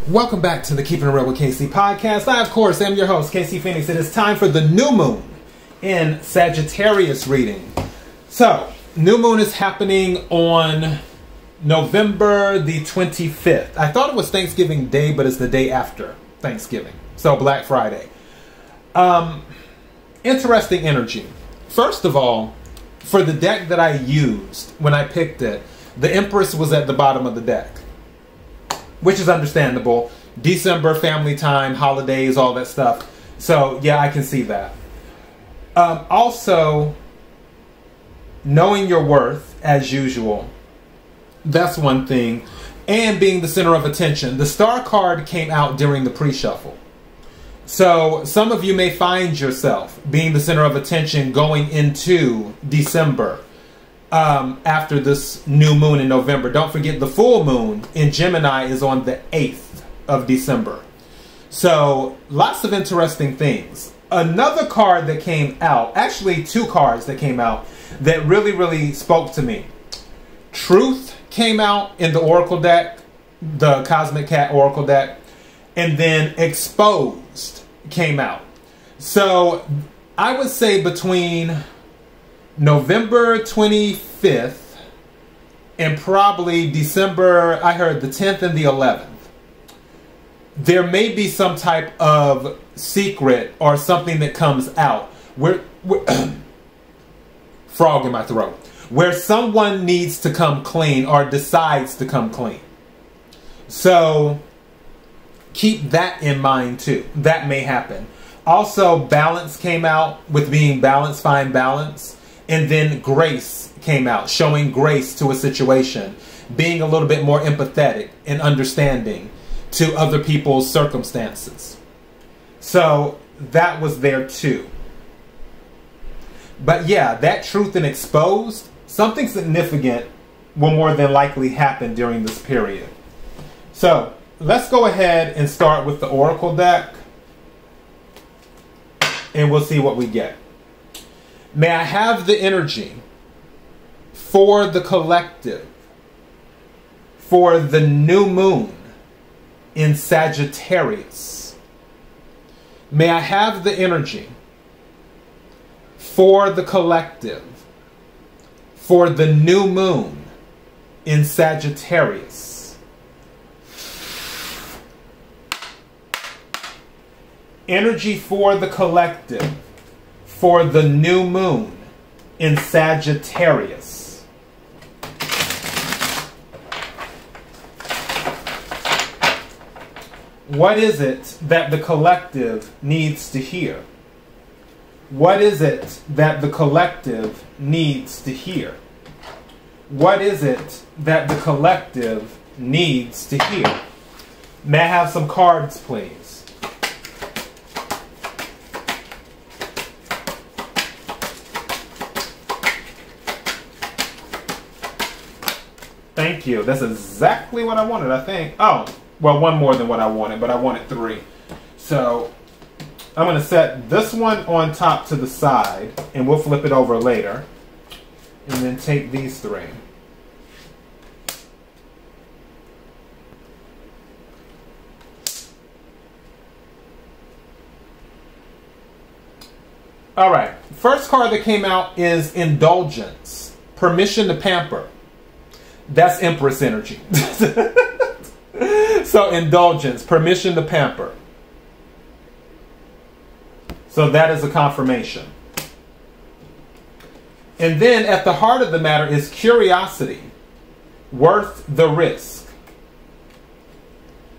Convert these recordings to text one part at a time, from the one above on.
Welcome back to the Keeping It Real with KC podcast. I, of course, am your host, KC Phoenix. It is time for the new moon in Sagittarius reading. So, new moon is happening on November the 25th. I thought it was Thanksgiving Day, but it's the day after Thanksgiving. So, Black Friday. Interesting energy. First of all, for the deck that I used when I picked it, the Empress was at the bottom of the deck, which is understandable. December, family time, holidays, all that stuff. So, yeah, I can see that. Also, knowing your worth, as usual. That's one thing. And being the center of attention. The Star card came out during the pre-shuffle. So, some of you may find yourself being the center of attention going into December. After this new moon in November. Don't forget the full moon in Gemini is on the 8th of December. So lots of interesting things. Another card that came out, actually two cards that came out that really spoke to me. Truth came out in the Oracle deck, the Cosmic Cat Oracle deck, and then Exposed came out. So I would say between November 25th and probably December, I heard the 10th and the 11th, there may be some type of secret or something that comes out where frog in my throat, where someone needs to come clean or decides to come clean. So keep that in mind too. That may happen. Also, balance came out with being balanced, find balance. And then grace came out, showing grace to a situation, being a little bit more empathetic and understanding to other people's circumstances. So that was there too. But yeah, that truth and exposed, something significant will more than likely happen during this period. So let's go ahead and start with the Oracle deck. And we'll see what we get. May I have the energy for the collective, for the new moon in Sagittarius. May I have the energy for the collective, for the new moon in Sagittarius. Energy for the collective, for the new moon in Sagittarius. What is it that the collective needs to hear? What is it that the collective needs to hear? What is it that the collective needs to hear? May I have some cards, please? Thank you. That's exactly what I wanted, I think. Oh, well, one more than what I wanted, but I wanted three. So I'm going to set this one on top to the side, and we'll flip it over later. And then take these three. All right. First card that came out is Indulgence. Permission to pamper. That's Empress energy. So indulgence, permission to pamper. So that is a confirmation. And then at the heart of the matter is curiosity, worth the risk.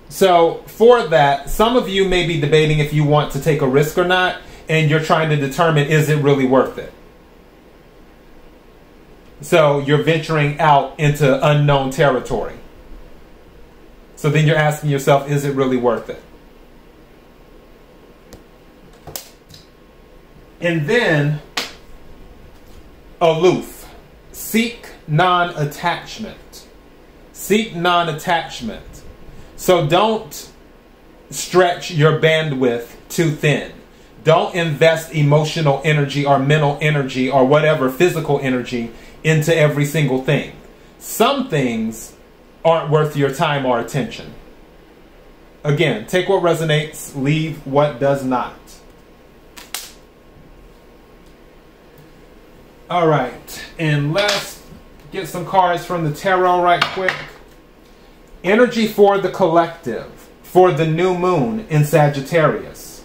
So for that, some of you may be debating if you want to take a risk or not, and you're trying to determine, is it really worth it? So you're venturing out into unknown territory. So then you're asking yourself, is it really worth it? And then, aloof. Seek non-attachment. Seek non-attachment. So don't stretch your bandwidth too thin. Don't invest emotional energy or mental energy or whatever, physical energy into every single thing. Some things aren't worth your time or attention. Again, take what resonates, leave what does not. All right, and let's get some cards from the tarot right quick. Energy for the collective, for the new moon in Sagittarius.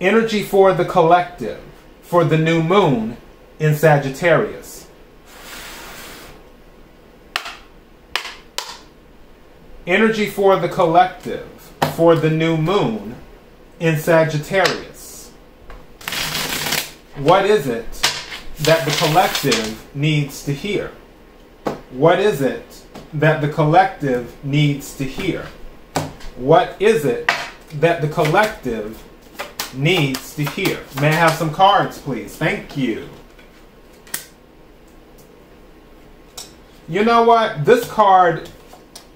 Energy for the collective, for the new moon in Sagittarius. Energy for the collective, for the new moon in Sagittarius. What is it that the collective needs to hear? What is it that the collective needs to hear? What is it that the collective needs to hear? May I have some cards, please? Thank you. You know what? This card,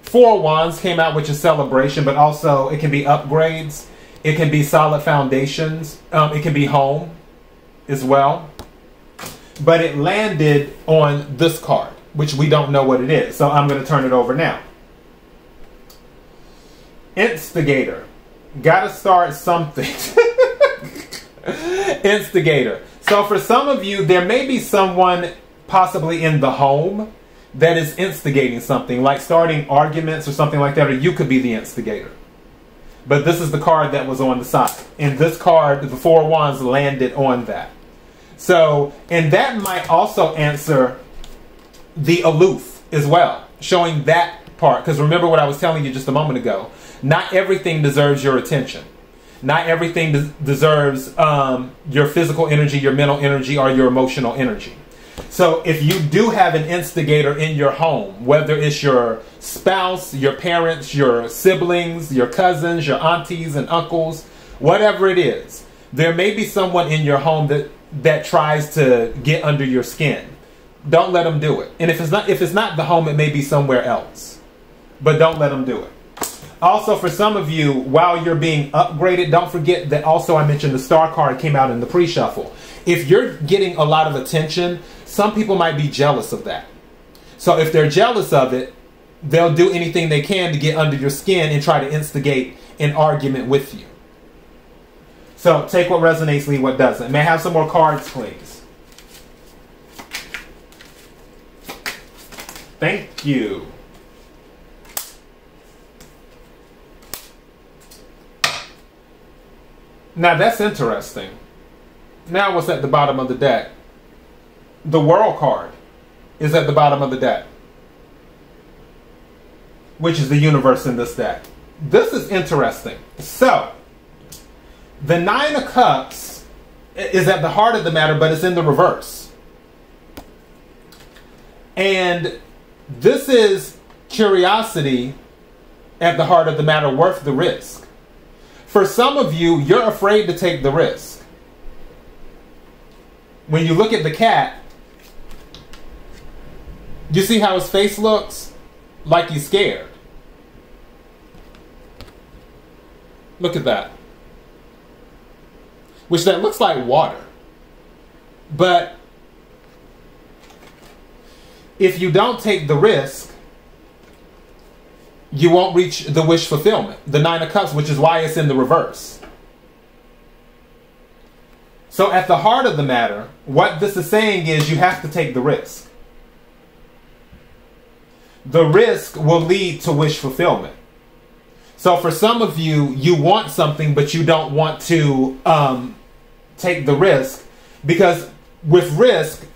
Four of Wands, came out, which is celebration, but also it can be upgrades. It can be solid foundations. It can be home as well. But it landed on this card, which we don't know what it is. So I'm going to turn it over now. Instigator. Gotta start something. Instigator. So for some of you, there may be someone possibly in the home that is instigating something, like starting arguments or something like that, or you could be the instigator. But this is the card that was on the side. And this card, the Four of Wands, landed on that. So, and that might also answer the aloof as well, showing that part. Because remember what I was telling you just a moment ago. Not everything deserves your attention. Not everything deserves your physical energy, your mental energy, or your emotional energy. So if you do have an instigator in your home, whether it's your spouse, your parents, your siblings, your cousins, your aunties and uncles, whatever it is, there may be someone in your home that tries to get under your skin. Don't let them do it. And if it's not the home, it may be somewhere else. But don't let them do it. Also, for some of you, while you're being upgraded, don't forget that also I mentioned the Star card came out in the pre-shuffle. If you're getting a lot of attention, some people might be jealous of that. So if they're jealous of it, they'll do anything they can to get under your skin and try to instigate an argument with you. So take what resonates, leave what doesn't. May I have some more cards, please? Thank you. Now that's interesting. Now what's at the bottom of the deck? The World card is at the bottom of the deck, which is the universe in this deck. This is interesting. So, the Nine of Cups is at the heart of the matter, but it's in the reverse. And this is curiosity at the heart of the matter, worth the risk. For some of you, you're afraid to take the risk. When you look at the cat, you see how his face looks? Like he's scared. Look at that. Which that looks like water. But if you don't take the risk, you won't reach the wish fulfillment. The Nine of Cups, which is why it's in the reverse. So at the heart of the matter, what this is saying is you have to take the risk. The risk will lead to wish fulfillment. So for some of you, you want something, but you don't want to take the risk. Because with risk,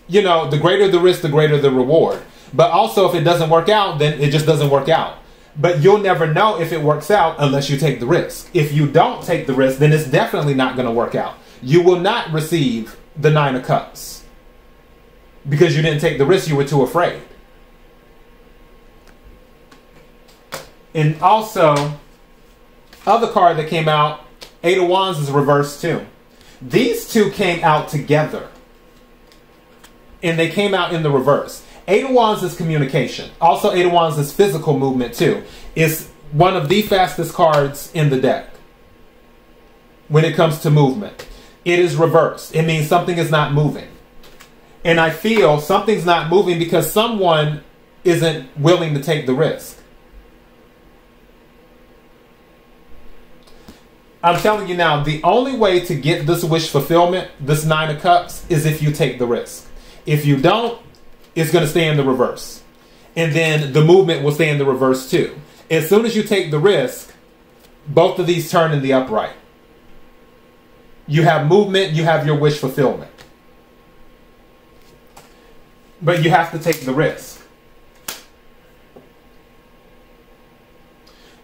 you know, the greater the risk, the greater the reward. But also if it doesn't work out, then it just doesn't work out. But you'll never know if it works out unless you take the risk. If you don't take the risk, then it's definitely not going to work out. You will not receive the Nine of Cups. Because you didn't take the risk, you were too afraid. And also, other card that came out, Eight of Wands is reversed too. These two came out together. And they came out in the reverse. Eight of Wands is communication. Also, Eight of Wands is physical movement too. It's one of the fastest cards in the deck when it comes to movement. It is reversed. It means something is not moving. And I feel something's not moving because someone isn't willing to take the risk. I'm telling you now, the only way to get this wish fulfillment, this 9 of Cups, is if you take the risk. If you don't, it's going to stay in the reverse. And then the movement will stay in the reverse too. As soon as you take the risk, both of these turn in the upright. You have movement, you have your wish fulfillment. But you have to take the risk.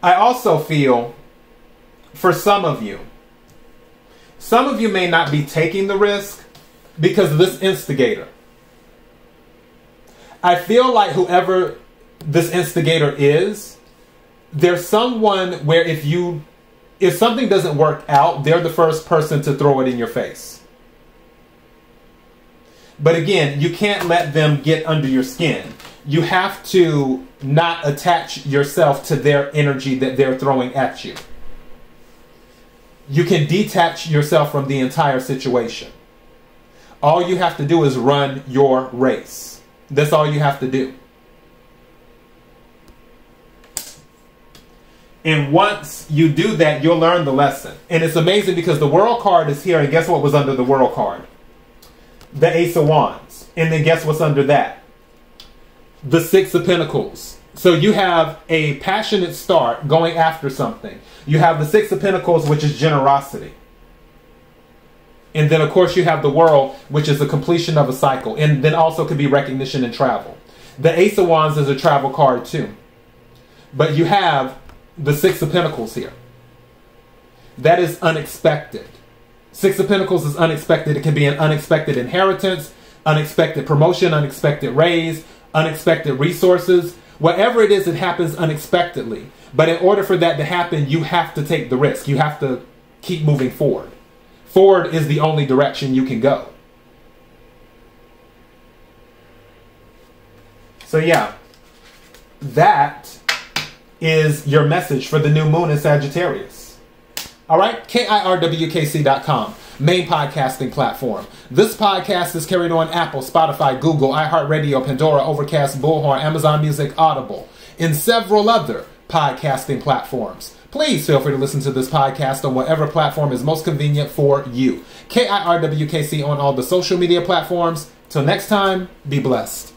I also feel, for some of you may not be taking the risk because of this instigator. I feel like whoever this instigator is, there's someone where if something doesn't work out, they're the first person to throw it in your face. But again, you can't let them get under your skin. You have to not attach yourself to their energy that they're throwing at you. You can detach yourself from the entire situation. All you have to do is run your race. That's all you have to do. And once you do that, you'll learn the lesson. And it's amazing because the World card is here, and guess what was under the World card? The Ace of Wands. And then guess what's under that? The Six of Pentacles. So you have a passionate start going after something. You have the Six of Pentacles, which is generosity. And then, of course, you have the World, which is the completion of a cycle. And then also could be recognition and travel. The Ace of Wands is a travel card, too. But you have the Six of Pentacles here. That is unexpected. Six of Pentacles is unexpected. It can be an unexpected inheritance, unexpected promotion, unexpected raise, unexpected resources. Whatever it is, it happens unexpectedly. But in order for that to happen, you have to take the risk. You have to keep moving forward. Forward is the only direction you can go. So yeah, that is your message for the new moon in Sagittarius. All right, KIRWKC.com, main podcasting platform. This podcast is carried on Apple, Spotify, Google, iHeartRadio, Pandora, Overcast, Bullhorn, Amazon Music, Audible, and several other podcasting platforms. Please feel free to listen to this podcast on whatever platform is most convenient for you. KIRWKC on all the social media platforms. Till next time, be blessed.